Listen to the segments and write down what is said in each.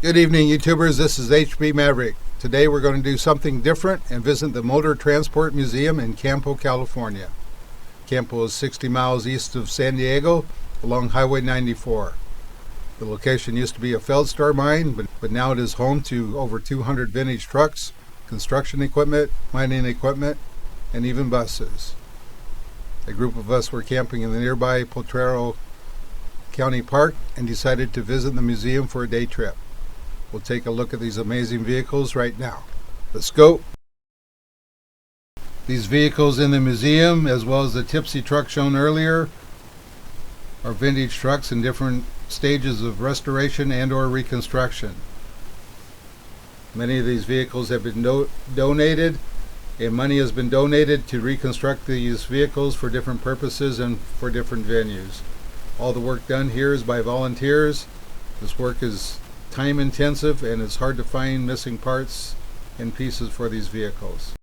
Good evening, YouTubers. This is HB Maverick. Today we're going to do something different and visit the Motor Transport Museum in Campo, California. Campo is 60 miles east of San Diego along Highway 94. The location used to be a Feldspar mine, but now it is home to over 200 vintage trucks, construction equipment, mining equipment, and even buses. A group of us were camping in the nearby Potrero County Park and decided to visit the museum for a day trip. We'll take a look at these amazing vehicles right now. Let's go. These vehicles in the museum, as well as the Tipsy Truck shown earlier, are vintage trucks in different stages of restoration and or reconstruction. Many of these vehicles have been donated, and money has been donated to reconstruct these vehicles for different purposes and for different venues. All the work done here is by volunteers. This work is time intensive and it's hard to find missing parts and pieces for these vehicles.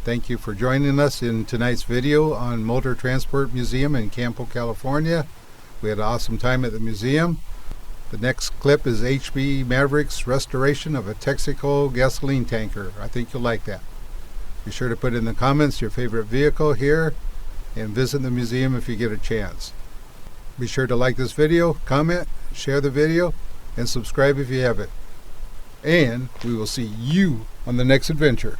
Thank you for joining us in tonight's video on Motor Transport Museum in Campo, California. We had an awesome time at the museum. The next clip is HB Maverick's restoration of a Texaco gasoline tanker. I think you'll like that. Be sure to put in the comments your favorite vehicle here and visit the museum if you get a chance. Be sure to like this video, comment, share the video, and subscribe if you haven't. And we will see you on the next adventure.